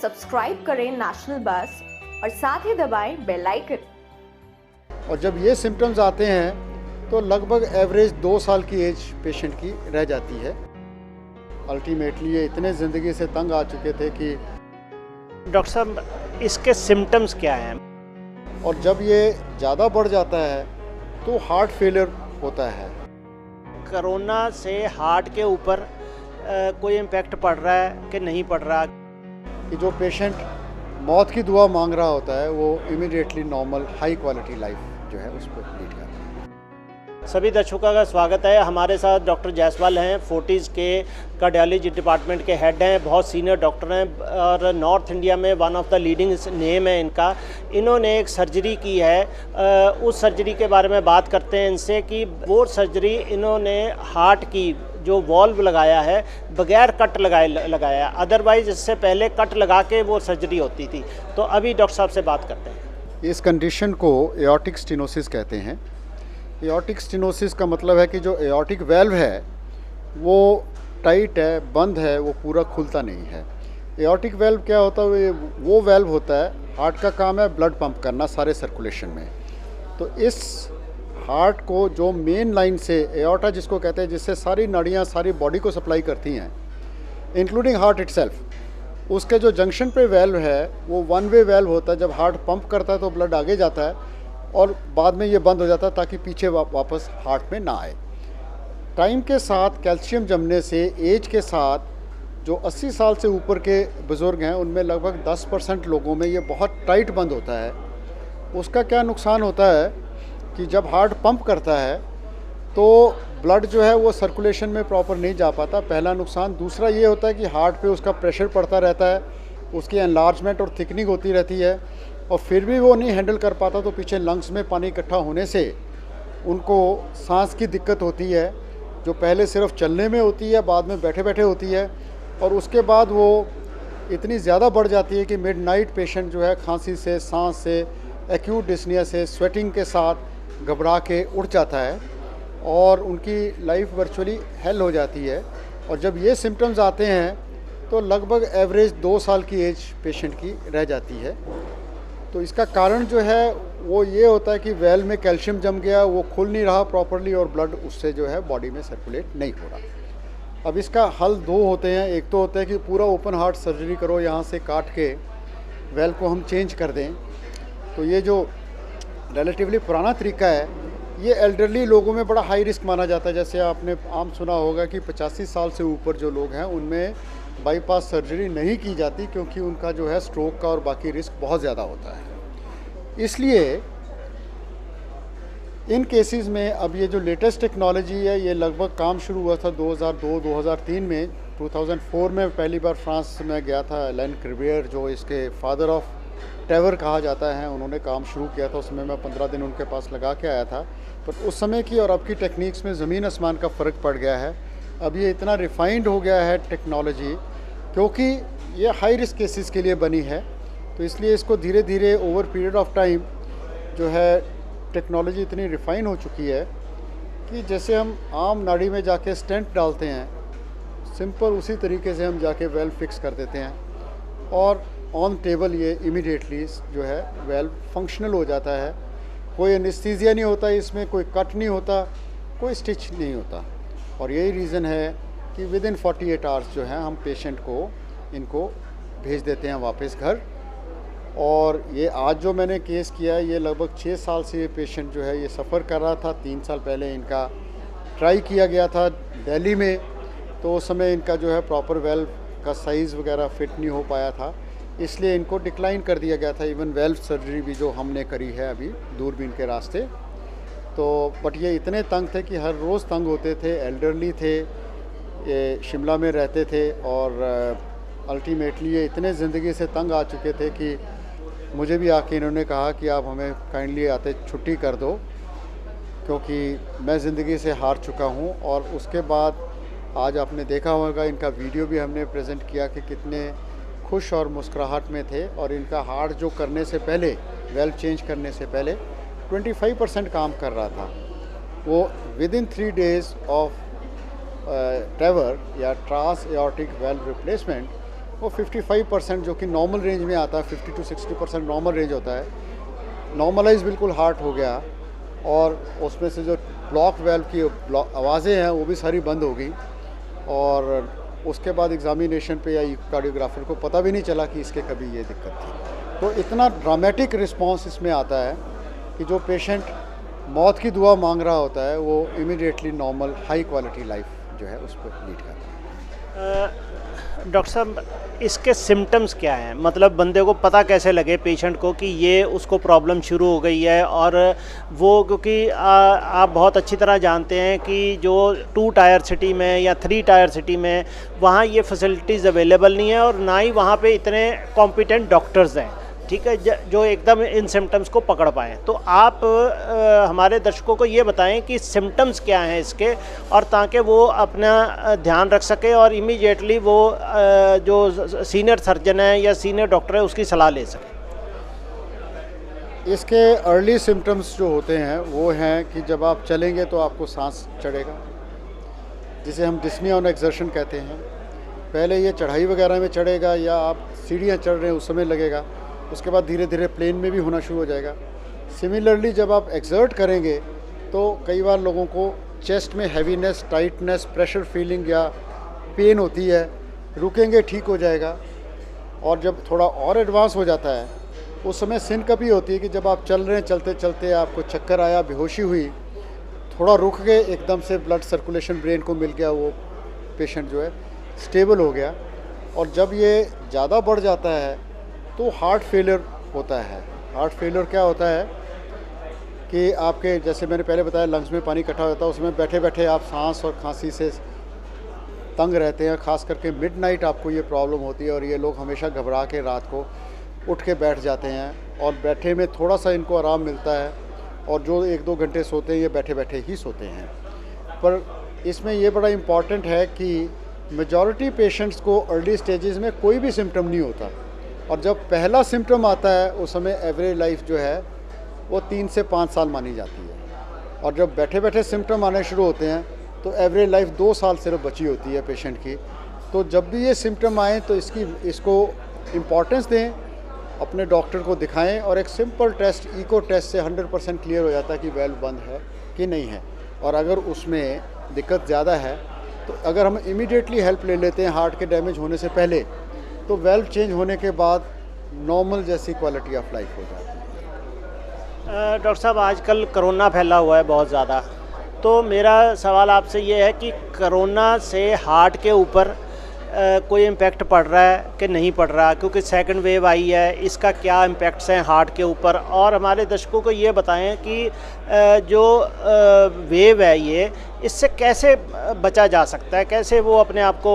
Subscribe करें national बस और साथ ही दबाएं बेल आइकन। और जब ये सिम्टम्स आते हैं तो लगभग एवरेज 2 साल की एज पेशेंट की रह जाती है। अल्टीमेटली ये इतने ज़िंदगी से तंग आ चुके थे कि डॉक्टर साहब इसके सिम्टम्स क्या हैं? और जब ये ज़्यादा बढ़ जाता है तो हार्ट फेलियर होता है। कोरोना से हार्ट के ऊपर कोई इम्पैक्ट पड़ रहा है कि नहीं पड़ रहा? कि जो पेशेंट मौत की दुआ मांग रहा होता है वो immediately normal high quality life जो है उस पर लीड करता है। सभी दर्शकों का स्वागत है। हमारे साथ डॉक्टर जायसवाल हैं, फोर्टिस के कार्डियोलॉजी डिपार्टमेंट के हेड हैं, बहुत सीनियर डॉक्टर हैं और नॉर्थ इंडिया में one of the leading name है इनका। इन्होंने एक सर्जरी की है, उस सर्जरी के बारे में बात करते हैं इनसे कि वो सर्जरी इन्होंने हार्ट की जो वॉल्व लगाया है बगैर कट लगाया, अदरवाइज इससे पहले कट लगा के वो सर्जरी होती थी। तो अभी डॉक्टर साहब से बात करते हैं। इस कंडीशन को एओर्टिक स्टेनोसिस कहते हैं। एओर्टिक स्टेनोसिस का मतलब है कि जो एओर्टिक वेल्व है वो टाइट है, बंद है, वो पूरा खुलता नहीं है। एओर्टिक वेल्व क्या होता है? वो वेल्व होता है, हार्ट का काम है ब्लड पंप करना सारे सर्कुलेशन में। तो इस हार्ट को जो मेन लाइन से एओर्टा जिसको कहते हैं, जिससे सारी नाड़ियाँ सारी बॉडी को सप्लाई करती हैं इंक्लूडिंग हार्ट इटसेल्फ, उसके जो जंक्शन पे वेल्व है वो वन वे वेल्व होता है। जब हार्ट पंप करता है तो ब्लड आगे जाता है और बाद में ये बंद हो जाता है ताकि पीछे वापस हार्ट में ना आए। टाइम के साथ कैल्शियम जमने से, एज के साथ जो 80 साल से ऊपर के बुज़ुर्ग हैं उनमें लगभग 10% लोगों में ये बहुत टाइट बंद होता है। उसका क्या नुकसान होता है कि जब हार्ट पंप करता है तो ब्लड जो है वो सर्कुलेशन में प्रॉपर नहीं जा पाता, पहला नुकसान। दूसरा ये होता है कि हार्ट पे उसका प्रेशर पड़ता रहता है, उसकी एनलार्जमेंट और थिकनिंग होती रहती है और फिर भी वो नहीं हैंडल कर पाता तो पीछे लंग्स में पानी इकट्ठा होने से उनको सांस की दिक्कत होती है, जो पहले सिर्फ चलने में होती है बाद में बैठे बैठे होती है। और उसके बाद वो इतनी ज़्यादा बढ़ जाती है कि मिडनाइट पेशेंट जो है खांसी से, सांस से, एक्यूट डिस्निया से, स्वेटिंग के साथ घबरा के उठ जाता है और उनकी लाइफ वर्चुअली हेल हो जाती है। और जब ये सिम्टम्स आते हैं तो लगभग एवरेज 2 साल की एज पेशेंट की रह जाती है। तो इसका कारण जो है वो ये होता है कि वेल्व में कैल्शियम जम गया, वो खुल नहीं रहा प्रॉपरली और ब्लड उससे जो है बॉडी में सर्कुलेट नहीं हो रहा। अब इसका हल 2 होते हैं। एक तो होता है कि पूरा ओपन हार्ट सर्जरी करो, यहाँ से काट के वेल्व को हम चेंज कर दें। तो ये जो रिलेटिवली पुराना तरीका है ये एल्डरली लोगों में बड़ा हाई रिस्क माना जाता है। जैसे आपने आम सुना होगा कि 85 साल से ऊपर जो लोग हैं उनमें बाईपास सर्जरी नहीं की जाती क्योंकि उनका जो है स्ट्रोक का और बाकी रिस्क बहुत ज़्यादा होता है। इसलिए इन केसेस में अब ये जो लेटेस्ट टेक्नोलॉजी है ये लगभग काम शुरू हुआ था 2002-2003 में। 2004 में पहली बार फ्रांस में गया था। एलन क्रिवियर जो इसके फादर ऑफ टेवर कहा जाता है, उन्होंने काम शुरू किया था। उसमें मैं 15 दिन उनके पास लगा के आया था। पर उस समय की और अब की टेक्निक्स में ज़मीन आसमान का फ़र्क पड़ गया है। अब ये इतना रिफाइंड हो गया है टेक्नोलॉजी, क्योंकि ये हाई रिस्क केसेस के लिए बनी है। तो इसलिए इसको धीरे धीरे ओवर पीरियड ऑफ टाइम जो है टेक्नोलॉजी इतनी रिफाइन हो चुकी है कि जैसे हम आम नाड़ी में जाके स्टेंट डालते हैं, सिंपल उसी तरीके से हम जाके वेल्व फिक्स कर देते हैं और ऑन टेबल ये इमीडिएटली जो है वेल्व फंक्शनल हो जाता है। कोई एनेस्थीसिया नहीं होता इसमें, कोई कट नहीं होता, कोई स्टिच नहीं होता। और यही रीज़न है कि विद इन 48 आवर्स जो है हम पेशेंट को इनको भेज देते हैं वापस घर। और ये आज जो मैंने केस किया है ये लगभग 6 साल से ये पेशेंट जो है ये सफ़र कर रहा था। 3 साल पहले इनका ट्राई किया गया था दिल्ली में, तो उस समय इनका जो है प्रॉपर वेल्व का साइज़ वगैरह फिट नहीं हो पाया था, इसलिए इनको डिक्लाइन कर दिया गया था। इवन वेल्व सर्जरी भी जो हमने करी है अभी दूरबीन के रास्ते। तो बट ये इतने तंग थे कि हर रोज़ तंग होते थे, एल्डरली थे, ये शिमला में रहते थे और अल्टीमेटली ये इतने ज़िंदगी से तंग आ चुके थे कि मुझे भी आके इन्होंने कहा कि आप हमें काइंडली आते छुट्टी कर दो, क्योंकि मैं ज़िंदगी से हार चुका हूँ। और उसके बाद आज आपने देखा होगा इनका वीडियो भी हमने प्रेजेंट किया कि कितने खुश और मुस्कुराहट में थे। और इनका हार्ट जो करने से पहले, वेल्व चेंज करने से पहले 25% काम कर रहा था, वो विद इन 3 डेज़ ऑफ टेवर या ट्रांस एओर्टिक वेल्व रिप्लेसमेंट वो 55% जो कि नॉर्मल रेंज में आता है, 50 to 60% नॉर्मल रेंज होता है, नॉर्मलाइज बिल्कुल हार्ट हो गया और उसमें से जो ब्लॉक वेल्व की आवाज़ें हैं वो भी सारी बंद हो गई और उसके बाद एग्जामिनेशन पे या कार्डियोग्राफर को पता भी नहीं चला कि इसके कभी ये दिक्कत थी। तो इतना ड्रामेटिक रिस्पांस इसमें आता है कि जो पेशेंट मौत की दुआ मांग रहा होता है वो immediately normal high quality life जो है उस पर लीड करता है। डॉक्टर साहब, इसके सिम्टम्स क्या हैं? मतलब बंदे को पता कैसे लगे, पेशेंट को, कि ये उसको प्रॉब्लम शुरू हो गई है? और वो क्योंकि आप बहुत अच्छी तरह जानते हैं कि जो 2 टायर सिटी में या 3 टायर सिटी में वहाँ ये फैसिलिटीज़ अवेलेबल नहीं है और ना ही वहाँ पे इतने कॉम्पिटेंट डॉक्टर्स हैं, ठीक है, जो एकदम इन सिम्टम्स को पकड़ पाएँ। तो आप हमारे दर्शकों को ये बताएं कि सिम्टम्स क्या हैं इसके, और ताकि वो अपना ध्यान रख सके और इमीडिएटली वो जो सीनियर सर्जन है या सीनियर डॉक्टर है उसकी सलाह ले सके। इसके अर्ली सिम्टम्स जो होते हैं वो हैं कि जब आप चलेंगे तो आपको सांस चढ़ेगा, जिसे हम डिस्निया ऑन एक्सर्शन कहते हैं। पहले ये चढ़ाई वगैरह में चढ़ेगा या आप सीढ़ियाँ चढ़ रहे हैं उस समय लगेगा, उसके बाद धीरे धीरे प्लेन में भी होना शुरू हो जाएगा। सिमिलरली जब आप एक्सर्ट करेंगे तो कई बार लोगों को चेस्ट में हैवीनेस, टाइटनेस, प्रेशर फीलिंग या पेन होती है, रुकेंगे ठीक हो जाएगा। और जब थोड़ा और एडवांस हो जाता है उस समय सिनकपी होती है कि जब आप चल रहे हैं, चलते चलते आपको चक्कर आया, बेहोशी हुई, थोड़ा रुक गए, एकदम से ब्लड सर्कुलेशन ब्रेन को मिल गया, वो पेशेंट जो है स्टेबल हो गया। और जब ये ज़्यादा बढ़ जाता है तो हार्ट फेलियर होता है। हार्ट फेलियर क्या होता है कि आपके, जैसे मैंने पहले बताया, लंग्स में पानी इकट्ठा होता है, उसमें बैठे बैठे आप सांस और खांसी से तंग रहते हैं। ख़ास करके मिडनाइट आपको ये प्रॉब्लम होती है और ये लोग हमेशा घबरा के रात को उठ के बैठ जाते हैं और बैठे में थोड़ा सा इनको आराम मिलता है और जो 1-2 घंटे सोते हैं ये बैठे बैठे ही सोते हैं। पर इसमें ये बड़ा इम्पॉर्टेंट है कि मेजॉरिटी पेशेंट्स को अर्ली स्टेजेस में कोई भी सिम्टम नहीं होता और जब पहला सिम्टम आता है उस समय एवरेज लाइफ जो है वो 3 से 5 साल मानी जाती है। और जब बैठे बैठे सिम्टम आने शुरू होते हैं तो एवरेज लाइफ 2 साल सिर्फ बची होती है पेशेंट की। तो जब भी ये सिम्टम आए तो इसको इम्पॉर्टेंस दें, अपने डॉक्टर को दिखाएं और एक सिंपल टेस्ट, इको टेस्ट से 100% क्लियर हो जाता है कि वेल्व बंद है कि नहीं है। और अगर उसमें दिक्कत ज़्यादा है तो अगर हम इमीडिएटली हेल्प ले लेते हैं हार्ट के डैमेज होने से पहले, तो वेल्व चेंज होने के बाद नॉर्मल जैसी क्वालिटी ऑफ लाइफ हो जाती है। डॉक्टर साहब, आजकल कोरोना फैला हुआ है बहुत ज़्यादा, तो मेरा सवाल आपसे ये है कि कोरोना से हार्ट के ऊपर कोई इम्पैक्ट पड़ रहा है कि नहीं पड़ रहा, क्योंकि सेकंड वेव आई है, इसका क्या इम्पैक्ट्स हैं हार्ट के ऊपर? और हमारे दर्शकों को ये बताएं कि जो वेव है ये, इससे कैसे बचा जा सकता है, कैसे वो अपने आप को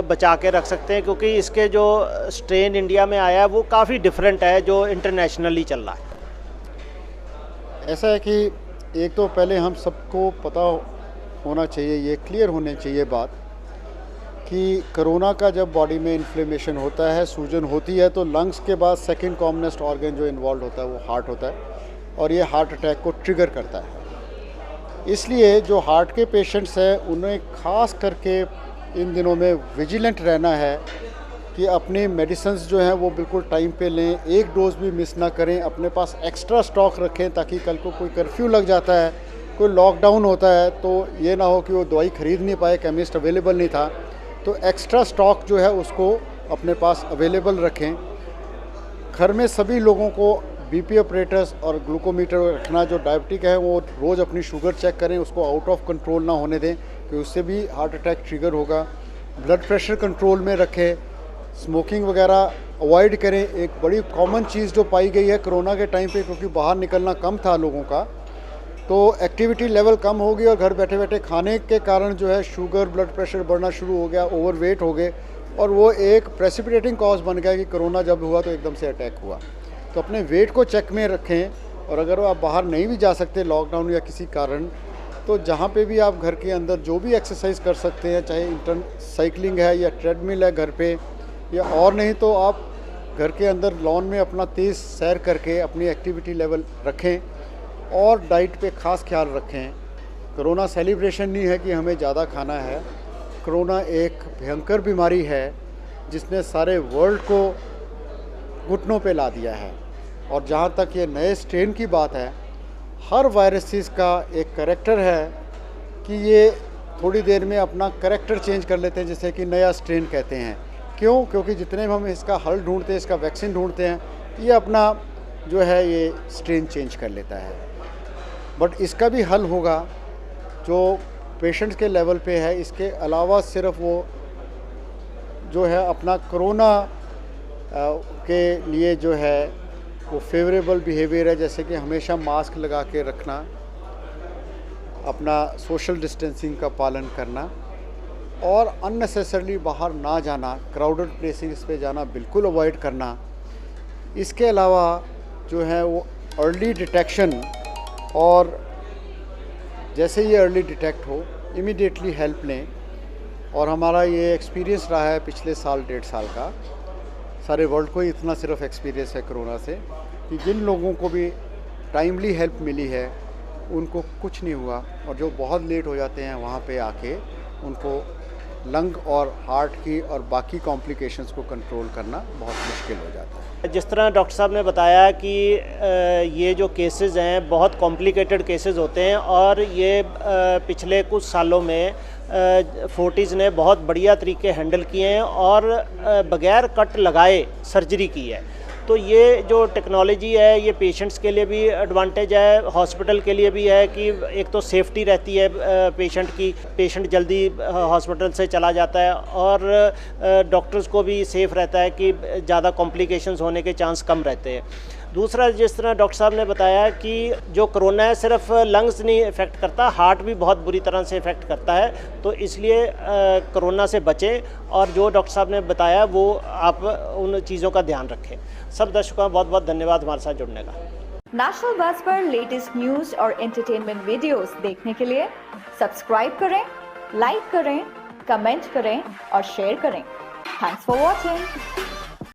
बचा के रख सकते हैं, क्योंकि इसके जो स्ट्रेन इंडिया में आया है वो काफ़ी डिफरेंट है जो इंटरनेशनली चल रहा है। ऐसा है कि एक तो पहले हम सबको पता होना चाहिए, ये क्लियर होनी चाहिए बात कि कोरोना का जब बॉडी में इन्फ्लेमेशन होता है, सूजन होती है, तो लंग्स के बाद सेकंड कॉमनेस्ट ऑर्गन जो इन्वॉल्व होता है वो हार्ट होता है और ये हार्ट अटैक को ट्रिगर करता है। इसलिए जो हार्ट के पेशेंट्स हैं उन्हें ख़ास करके इन दिनों में विजिलेंट रहना है कि अपनी मेडिसिन्स जो हैं वो बिल्कुल टाइम पे लें, एक डोज भी मिस ना करें, अपने पास एक्स्ट्रा स्टॉक रखें ताकि कल को कोई कर्फ्यू लग जाता है, कोई लॉकडाउन होता है तो ये ना हो कि वो दवाई ख़रीद नहीं पाए, केमिस्ट अवेलेबल नहीं था, तो एक्स्ट्रा स्टॉक जो है उसको अपने पास अवेलेबल रखें। घर में सभी लोगों को बीपी ऑपरेटर्स और ग्लूकोमीटर रखना, जो डायबिटिक है वो रोज़ अपनी शुगर चेक करें, उसको आउट ऑफ कंट्रोल ना होने दें कि उससे भी हार्ट अटैक ट्रिगर होगा। ब्लड प्रेशर कंट्रोल में रखें, स्मोकिंग वगैरह अवॉइड करें। एक बड़ी कॉमन चीज़ जो पाई गई है कोरोना के टाइम पे, क्योंकि बाहर निकलना कम था लोगों का, तो एक्टिविटी लेवल कम हो गई और घर बैठे बैठे खाने के कारण जो है शुगर, ब्लड प्रेशर बढ़ना शुरू हो गया, ओवरवेट हो गए और वो एक प्रेसिपिटेटिंग कॉज बन गया कि कोरोना जब हुआ तो एकदम से अटैक हुआ। तो अपने वेट को चेक में रखें और अगर आप बाहर नहीं भी जा सकते लॉकडाउन या किसी कारण, तो जहाँ पे भी आप घर के अंदर जो भी एक्सरसाइज कर सकते हैं, चाहे साइकिलिंग है या ट्रेडमिल है घर पे, या और नहीं तो आप घर के अंदर लॉन में अपना तेज़ सैर करके अपनी एक्टिविटी लेवल रखें और डाइट पे ख़ास ख्याल रखें। कोरोना सेलिब्रेशन नहीं है कि हमें ज़्यादा खाना है, कोरोना एक भयंकर बीमारी है जिसने सारे वर्ल्ड को घुटनों पे ला दिया है। और जहाँ तक ये नए स्ट्रेन की बात है, हर वायरसेस का एक करैक्टर है कि ये थोड़ी देर में अपना करैक्टर चेंज कर लेते हैं, जैसे कि नया स्ट्रेन कहते हैं। क्यों? क्योंकि जितने हम इसका हल ढूंढते हैं, इसका वैक्सीन ढूंढते हैं, ये अपना जो है ये स्ट्रेन चेंज कर लेता है। बट इसका भी हल होगा जो पेशेंट्स के लेवल पे है। इसके अलावा सिर्फ वो जो है अपना कोरोना के लिए जो है वो फेवरेबल बिहेवियर है, जैसे कि हमेशा मास्क लगा के रखना, अपना सोशल डिस्टेंसिंग का पालन करना और अननेसेसरली बाहर ना जाना, क्राउडेड प्लेसेस पे जाना बिल्कुल अवॉइड करना। इसके अलावा जो है वो अर्ली डिटेक्शन, और जैसे ये अर्ली डिटेक्ट हो इमीडिएटली हेल्प लें। और हमारा ये एक्सपीरियंस रहा है पिछले साल 1.5 साल का, सारे वर्ल्ड को ही इतना सिर्फ एक्सपीरियंस है कोरोना से, कि जिन लोगों को भी टाइमली हेल्प मिली है उनको कुछ नहीं हुआ, और जो बहुत लेट हो जाते हैं वहाँ पे आके उनको लंग और हार्ट की और बाकी कॉम्प्लिकेशंस को कंट्रोल करना बहुत मुश्किल हो जाता है। जिस तरह डॉक्टर साहब ने बताया कि ये जो केसेस हैं बहुत कॉम्प्लिकेटेड केसेस होते हैं, और ये पिछले कुछ सालों में फोर्टीज़ ने बहुत बढ़िया तरीके हैंडल किए हैं और बगैर कट लगाए सर्जरी की है। तो ये जो टेक्नोलॉजी है ये पेशेंट्स के लिए भी एडवांटेज है, हॉस्पिटल के लिए भी है कि एक तो सेफ्टी रहती है पेशेंट की, पेशेंट जल्दी हॉस्पिटल से चला जाता है, और डॉक्टर्स को भी सेफ़ रहता है कि ज़्यादा कॉम्प्लिकेशंस होने के चांस कम रहते हैं। दूसरा, जिस तरह डॉक्टर साहब ने बताया कि जो कोरोना है सिर्फ लंग्स नहीं इफ़ेक्ट करता, हार्ट भी बहुत बुरी तरह से इफ़ेक्ट करता है। तो इसलिए कोरोना से बचें, और जो डॉक्टर साहब ने बताया वो आप उन चीज़ों का ध्यान रखें। सब दर्शकों का बहुत बहुत धन्यवाद हमारे साथ जुड़ने का। नेशनल बज़ पर लेटेस्ट न्यूज और एंटरटेनमेंट वीडियोस देखने के लिए सब्सक्राइब करें, लाइक करें, कमेंट करें और शेयर करें। Thanks for watching.